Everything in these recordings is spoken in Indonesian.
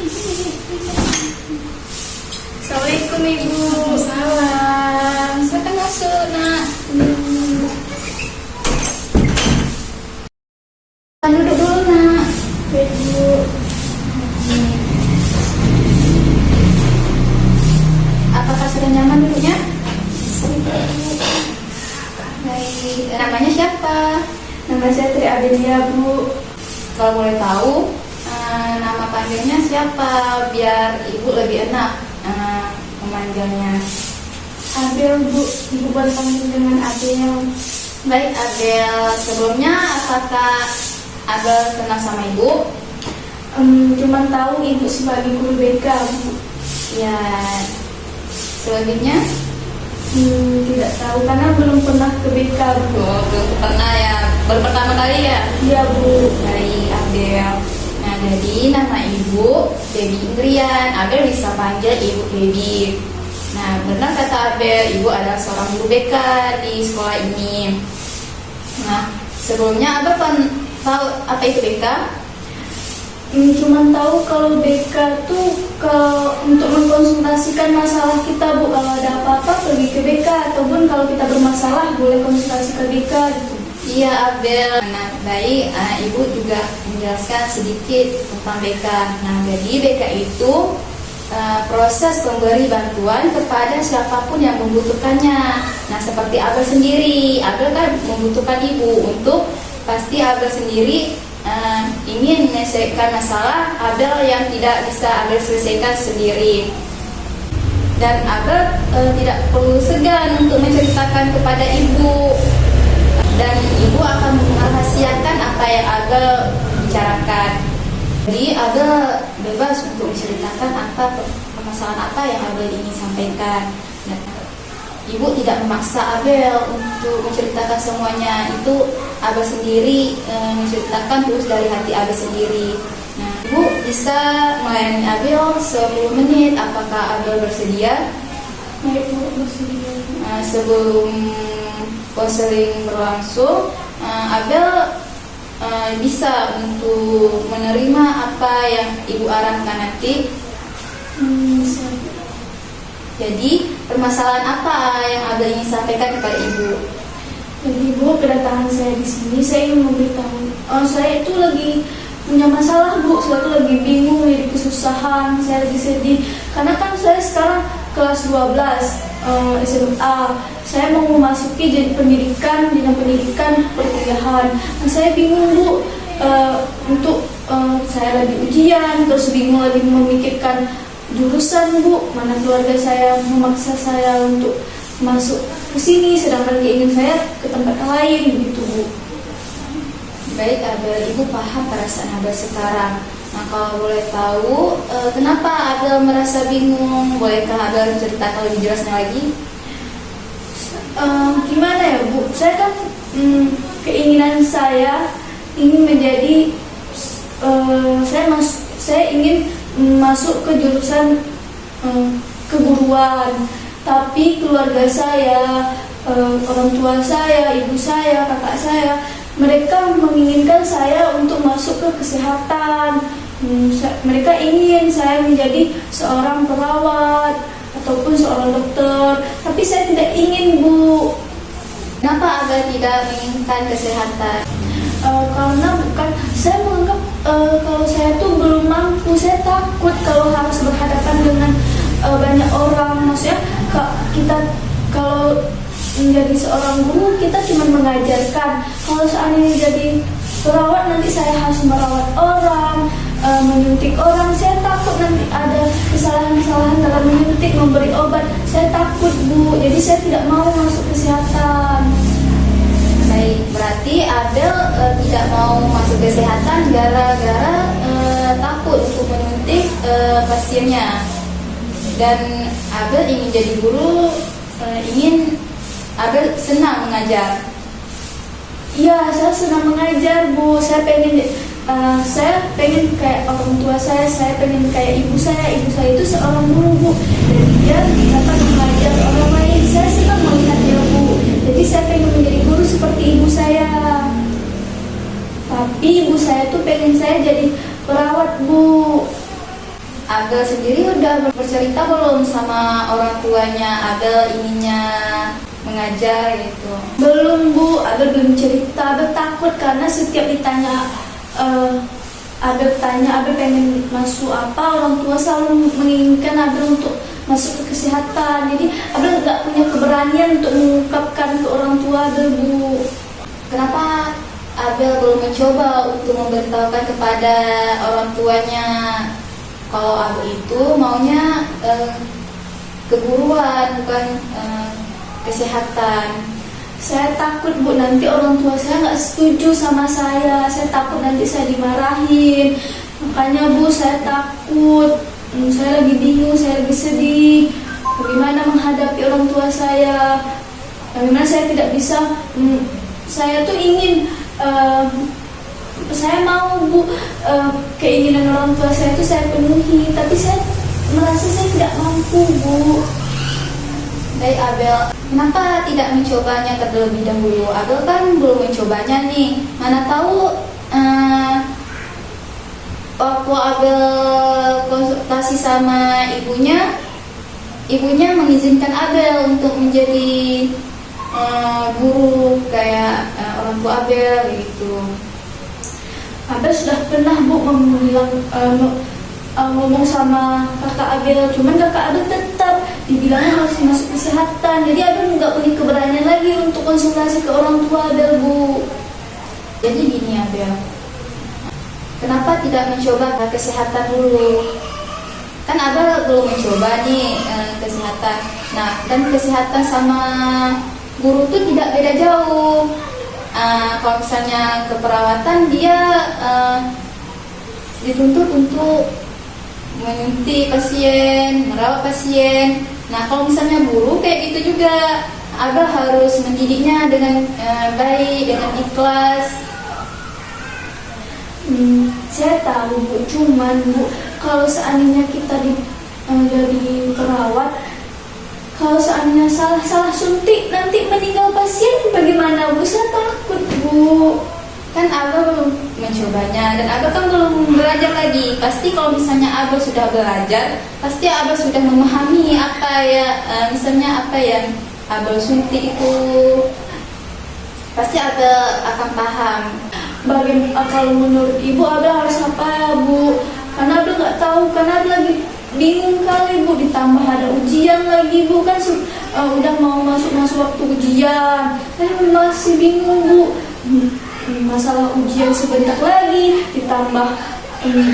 Assalamualaikum Ibu. Salam. Silakan masuk nak. Duduk dulu nak. Ibu. Apakah sudah nyaman duduknya? Baik. Namanya siapa? Nama saya Tri Adelia, Bu. Kalau boleh tahu nama panggilnya siapa biar Ibu lebih enak memanggilnya. Abel, Bu. Ibu boleh panggil dengan Abel. Baik Abel, sebelumnya apakah Abel kenal sama Ibu? Cuman tahu Ibu sebagai guru BK, Bu. Ya, selebihnya? Tidak tahu karena belum pernah ke BK, Bu. Oh, belum pernah ya, baru pertama kali ya? Iya, Bu. Baik Abel. Nah, jadi nama Ibu Dewi Indrian. Abel bisa panggil Ibu Dewi. Nah, benar kata Abel, Ibu adalah seorang guru BK di sekolah ini. Nah, sebelumnya Abel tahu apa itu BK? Cuman tahu kalau BK tuh untuk mengkonsultasikan masalah kita, Bu. Kalau ada apa-apa pergi ke BK, ataupun kalau kita bermasalah boleh konsultasi ke BK gitu. Iya Abel. Nah, baik, Ibu juga menjelaskan sedikit tentang BK. Nah, jadi BK itu proses pemberi bantuan kepada siapapun yang membutuhkannya. Nah, seperti Abel sendiri, Abel kan membutuhkan Ibu untuk pasti Abel sendiri ingin menyelesaikan masalah Abel yang tidak bisa Abel selesaikan sendiri. Dan Abel tidak perlu segan untuk menceritakan kepada Ibu. Dan Ibu akan merahasiakan apa yang Abel bicarakan. Jadi Abel bebas untuk menceritakan apa permasalahan apa yang Abel ingin sampaikan. Dan Ibu tidak memaksa Abel untuk menceritakan semuanya. Itu Abel sendiri menceritakan terus dari hati Abel sendiri. Nah, Ibu bisa melayani Abel 10 menit. Apakah Abel bersedia? Baik, Bu, bersedia. Sebelum konseling berlangsung, Abel bisa untuk menerima apa yang Ibu arahkan nanti. Bisa. Jadi permasalahan apa yang Abel ingin sampaikan kepada Ibu? Jadi, Bu, kedatangan saya di sini saya ingin memberitahu, saya itu lagi punya masalah, Bu. Saya tuh lagi bingung, lagi kesusahan, saya lagi sedih. Karena kan saya sekarang kelas 12 SMA. Saya mau memasuki jenjang pendidikan perkuliahan. Nah, saya bingung, Bu, untuk saya lagi ujian, terus bingung lagi memikirkan jurusan, Bu. Mana keluarga saya memaksa saya untuk masuk ke sini, sedangkan dia ingin saya ke tempat lain, begitu, Bu. Baik Abel, Ibu paham perasaan Abel sekarang. Nah, kalau boleh tahu, kenapa Abel merasa bingung? Bolehkah Abel menceritakan lebih jelasnya lagi? Gimana ya, Bu? Saya kan keinginan saya ingin menjadi saya ingin masuk ke jurusan keguruan, tapi keluarga saya, orang tua saya, ibu saya, kakak saya, mereka menginginkan saya untuk masuk ke kesehatan. Mereka ingin saya menjadi seorang perawat ataupun seorang dokter, tapi saya tidak ingin, Bu. Kenapa Abel tidak menginginkan kesehatan? Karena bukan saya menganggap kalau saya tuh belum mampu. Saya takut kalau harus berhadapan dengan banyak orang. Maksudnya kita kalau menjadi seorang guru, kita cuma mengajarkan. Kalau seandainya jadi perawat, nanti saya harus merawat orang, menyuntik orang. Saya takut nanti ada kesalahan-kesalahan dalam menyuntik, memberi obat. Saya takut, Bu. Jadi saya tidak mau masuk kesehatan. Baik, berarti Abel tidak mau masuk kesehatan gara-gara takut untuk menyuntik pasiennya. Dan Abel ingin jadi guru, Abel senang mengajar. Iya, saya senang mengajar, Bu. Saya pengen kayak orang tua saya pengen kayak ibu saya. Ibu saya itu seorang guru, Bu. Jadi dia dapat mengajar orang lain. Saya senang melihatnya, Bu. Jadi saya pengen menjadi guru seperti ibu saya. Tapi ibu saya tuh pengen saya jadi perawat, Bu. Abel sendiri udah bercerita belum sama orang tuanya Abel inginnya mengajar gitu? Belum Bu, Abel belum cerita. Abel takut karena setiap ditanya Abel tanya Abel pengen masuk apa, orang tua selalu menginginkan Abel untuk masuk ke kesehatan. Jadi Abel nggak punya keberanian untuk mengungkapkan ke orang tua Abel Bu. Kenapa Abel belum mencoba untuk memberitahukan kepada orang tuanya kalau Abel itu maunya keguruan bukan kesehatan? Saya takut Bu, nanti orang tua saya nggak setuju sama saya. Saya takut nanti saya dimarahin. Makanya Bu, saya takut. Saya lagi bingung, saya lagi sedih. Bagaimana menghadapi orang tua saya? Bagaimana saya tidak bisa? Saya tuh ingin, saya mau Bu, keinginan orang tua saya itu saya penuhi. Tapi saya merasa saya tidak mampu Bu. Baik Abel, kenapa tidak mencobanya terlebih dahulu? Abel kan belum mencobanya nih. Mana tahu waktu Abel konsultasi sama ibunya mengizinkan Abel untuk menjadi guru kayak orang tua Abel gitu. Abel sudah pernah Bu ngomong sama kakak Abel, cuman kakak Abel tetap dibilangnya harus masuk kesehatan. Jadi Abel nggak punya keberanian lagi untuk konsultasi ke orang tua Abel Bu. Jadi gini Abel, kenapa tidak mencoba ke kesehatan dulu? Kan Abel belum mencoba nih kesehatan. Nah, dan kesehatan sama guru tuh tidak beda jauh. Kalau misalnya keperawatan dia dituntut untuk menyuntik pasien, merawat pasien. Nah, kalau misalnya guru kayak gitu juga, Abel harus mendidiknya dengan baik, dengan ikhlas. Saya tahu Bu, cuman Bu, kalau seandainya kita jadi perawat, kalau seandainya salah suntik nanti meninggal pasien bagaimana Bu? Saya takut Bu. Kan Abel belum mencobanya dan Abel kan belum belajar lagi. Pasti kalau misalnya Abel sudah belajar, pasti Abel sudah memahami misalnya apa yang Abel suntik itu, pasti Abel akan paham. Bagaimana kalau menurut Ibu Abel harus apa ya Bu? Karena Abel nggak tahu, karena Abel lagi bingung kali Bu, ditambah ada ujian lagi Bu, kan udah mau masuk waktu ujian. Saya masih bingung Bu. Masalah ujian sebentar lagi, ditambah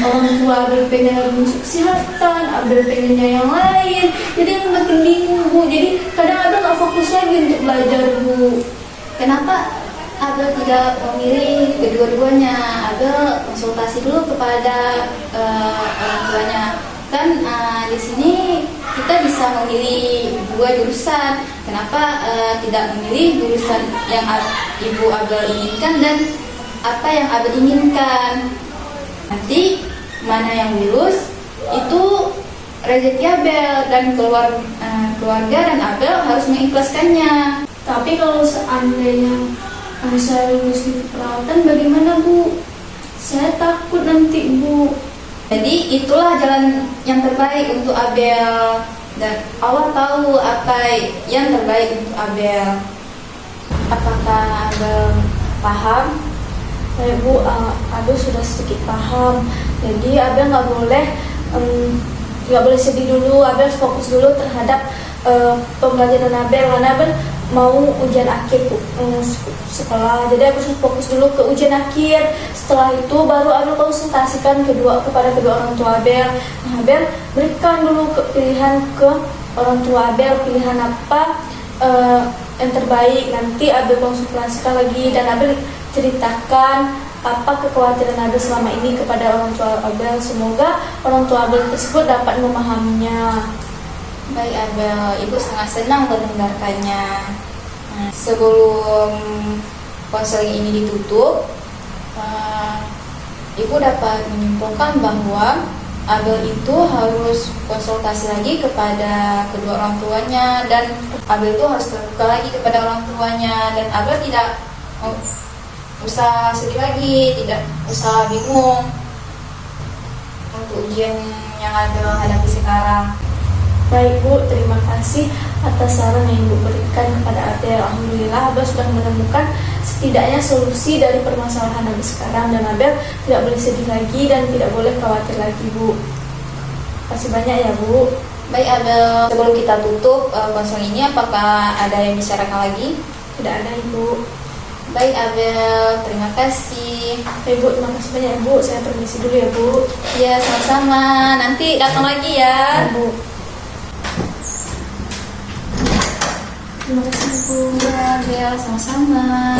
orang tua Abel pengen masuk kesehatan, Abel pengennya yang lain, jadi makin bingung Bu. Jadi kadang Abel nggak fokus lagi untuk belajar Bu. Kenapa Abel tidak memilih kedua-duanya? Abel konsultasi dulu kepada orang tuanya. Kan di sini kita bisa memilih dua jurusan. Kenapa tidak memilih jurusan yang ibu Abel inginkan dan apa yang Abel inginkan? Nanti mana yang lulus itu rezeki Abel dan keluarga dan Abel harus mengikhlaskannya. Tapi kalau seandainya saya lulus di keperawatan bagaimana Bu? Saya takut nanti Bu. Jadi itulah jalan yang terbaik untuk Abel dan Allah tahu apa yang terbaik untuk Abel. Apakah Abel paham? Bu, Abel sudah sedikit paham. Jadi Abel nggak boleh sedih dulu. Abel fokus dulu terhadap pembelajaran Abel karena Abel mau ujian akhir sekolah. Jadi Abel fokus dulu ke ujian akhir. Setelah itu baru Abel konsultasikan kepada kedua orang tua Abel. Nah, Abel berikan dulu pilihan ke orang tua Abel, pilihan apa yang terbaik. Nanti Abel konsultasikan lagi dan Abel ceritakan apa kekhawatiran Abel selama ini kepada orang tua Abel. Semoga orang tua Abel tersebut dapat memahaminya. Baik Abel, Ibu sangat senang mendengarkannya. Nah, sebelum konseling ini ditutup, Ibu dapat menyimpulkan bahwa Abel itu harus konsultasi lagi kepada kedua orang tuanya dan Abel itu harus terbuka lagi kepada orang tuanya dan Abel tidak usah sedih lagi, tidak usah bingung untuk ujian yang Abel hadapi sekarang. Baik Bu, terima kasih atas saran yang Ibu berikan kepada Abel. Alhamdulillah Abel sudah menemukan setidaknya solusi dari permasalahan Abel sekarang, dan Abel tidak boleh sedih lagi dan tidak boleh khawatir lagi Bu. Terima kasih banyak ya Bu. Baik Abel, sebelum kita tutup konsul ini, apakah ada yang bicarakan lagi? Tidak ada Ibu. Baik Abel, terima kasih. Baik Bu, terima kasih banyak ya Bu. Saya permisi dulu ya Bu. Ya sama-sama, nanti datang lagi ya. Bu. Terima kasih Bu. Ya Abel, sama-sama.